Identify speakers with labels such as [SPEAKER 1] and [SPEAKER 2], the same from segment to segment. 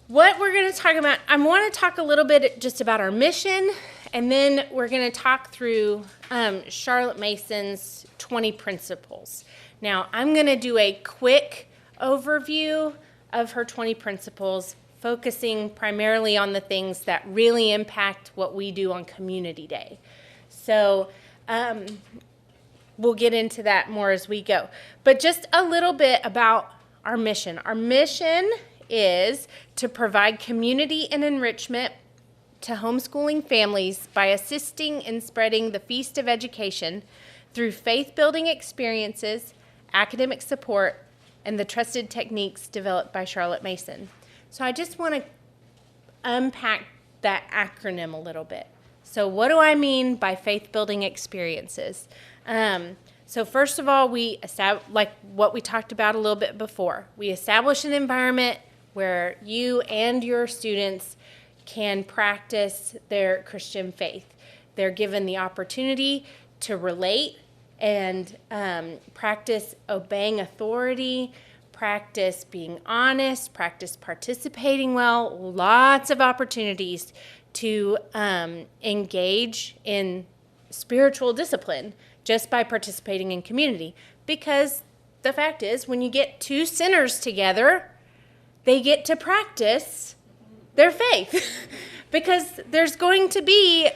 [SPEAKER 1] what we're going to talk about, I want to talk a little bit just about our mission, and then we're going to talk through Charlotte Mason's 20 principles. Now, I'm going to do a quick overview of her 20 principles, focusing primarily on the things that really impact what we do on Community Day. So we'll get into that more as we go. But just a little bit about our mission. Our mission is to provide community and enrichment to homeschooling families by assisting in spreading the feast of education through faith-building experiences, academic support, and the trusted techniques developed by Charlotte Mason. So I just want to unpack that acronym a little bit. So what do I mean by faith-building experiences? So first of all, like what we talked about a little bit before, we establish an environment where you and your students can practice their Christian faith. They're given the opportunity to relate and practice obeying authority, practice being honest, practice participating well, lots of opportunities to engage in spiritual discipline just by participating in community. Because the fact is, when you get two sinners together, they get to practice their faith. Because there's going to be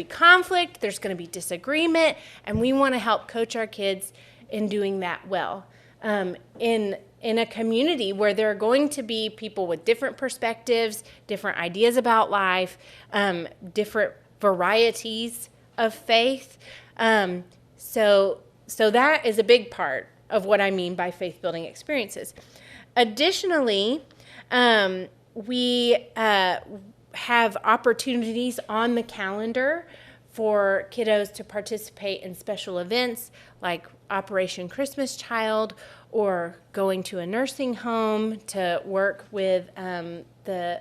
[SPEAKER 1] conflict, there's going to be disagreement, and we want to help coach our kids in doing that well. In a community where there are going to be people with different perspectives, different ideas about life, different varieties of faith. So that is a big part of what I mean by faith-building experiences. Additionally, we have opportunities on the calendar for kiddos to participate in special events like Operation Christmas Child, or going to a nursing home to work with the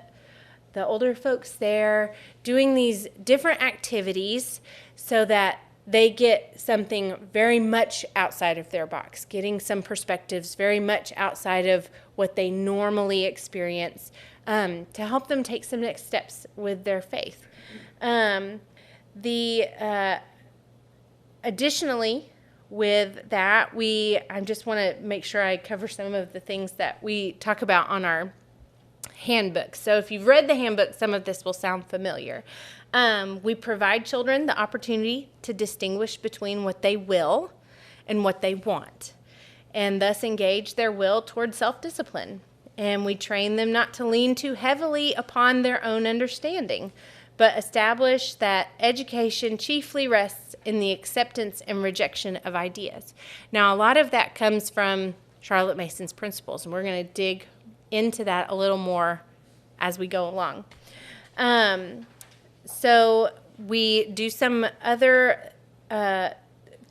[SPEAKER 1] older folks there, doing these different activities so that they get something very much outside of their box, getting some perspectives very much outside of what they normally experience, to help them take some next steps with their faith. Additionally, with that, I just want to make sure I cover some of the things that we talk about on our handbook. So if you've read the handbook, some of this will sound familiar. We provide children the opportunity to distinguish between what they will and what they want, and thus engage their will toward self-discipline. And we train them not to lean too heavily upon their own understanding, but establish that education chiefly rests in the acceptance and rejection of ideas. Now, a lot of that comes from Charlotte Mason's principles, and we're going to dig into that a little more as we go along. So we do some other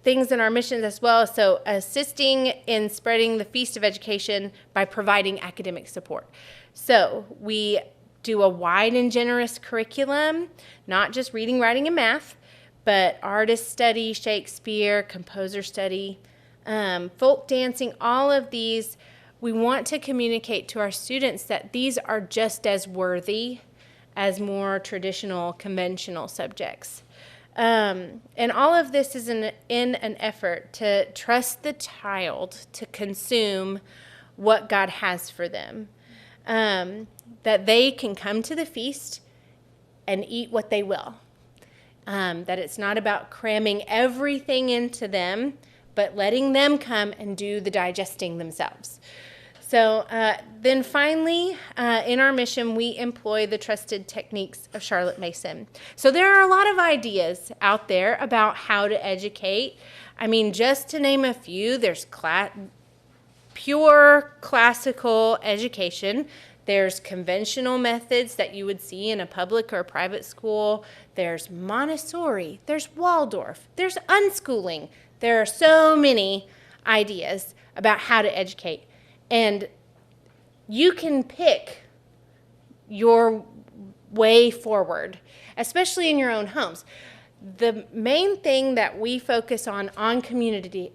[SPEAKER 1] things in our missions as well. So assisting in spreading the feast of education by providing academic support. So we do a wide and generous curriculum, not just reading, writing, and math, but artist study, Shakespeare, composer study, folk dancing, all of these. We want to communicate to our students that these are just as worthy as more traditional, conventional subjects. And all of this is in an effort to trust the child to consume what God has for them. That they can come to the feast and eat what they will. That it's not about cramming everything into them, but letting them come and do the digesting themselves. So then finally, in our mission, we employ the trusted techniques of Charlotte Mason. So there are a lot of ideas out there about how to educate. I mean, just to name a few, there's pure classical education. There's conventional methods that you would see in a public or a private school. There's Montessori. There's Waldorf. There's unschooling. There are so many ideas about how to educate. And you can pick your way forward, especially in your own homes. The main thing that we focus on Community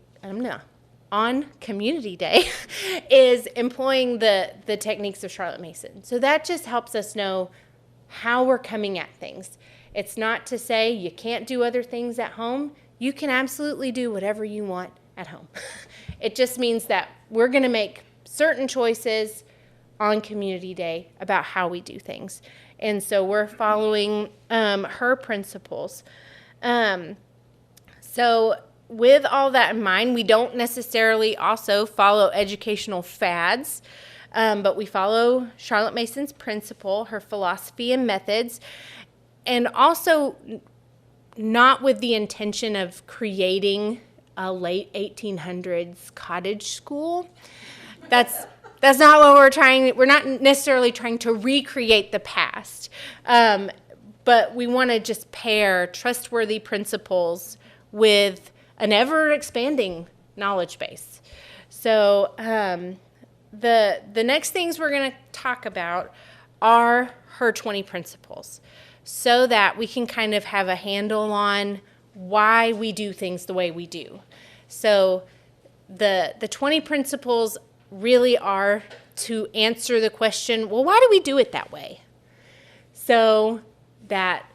[SPEAKER 1] on Community Day is employing the techniques of Charlotte Mason. So that just helps us know how we're coming at things. It's not to say you can't do other things at home. You can absolutely do whatever you want at home. It just means that we're going to make certain choices on Community Day about how we do things. And so we're following her principles. So with all that in mind, we don't necessarily also follow educational fads, but we follow Charlotte Mason's principle, her philosophy and methods, and also not with the intention of creating a late 1800s cottage school. That's not what we're trying. We're not necessarily trying to recreate the past, but we want to just pair trustworthy principles with an ever-expanding knowledge base. So the next things we're going to talk about are her 20 principles, so that we can kind of have a handle on why we do things the way we do. So the 20 principles really are to answer the question, well, why do we do it that way? So that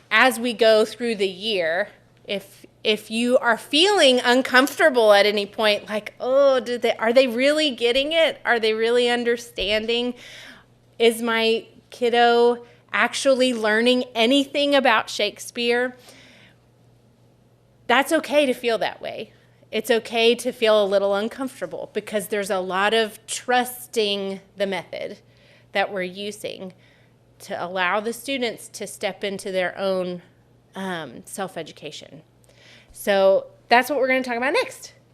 [SPEAKER 1] as we go through the year, if you are feeling uncomfortable at any point, like, oh, are they really getting it? Are they really understanding? Is my kiddo actually learning anything about Shakespeare? That's okay to feel that way. It's okay to feel a little uncomfortable because there's a lot of trusting the method that we're using to allow the students to step into their own self-education. So that's what we're going to talk about next.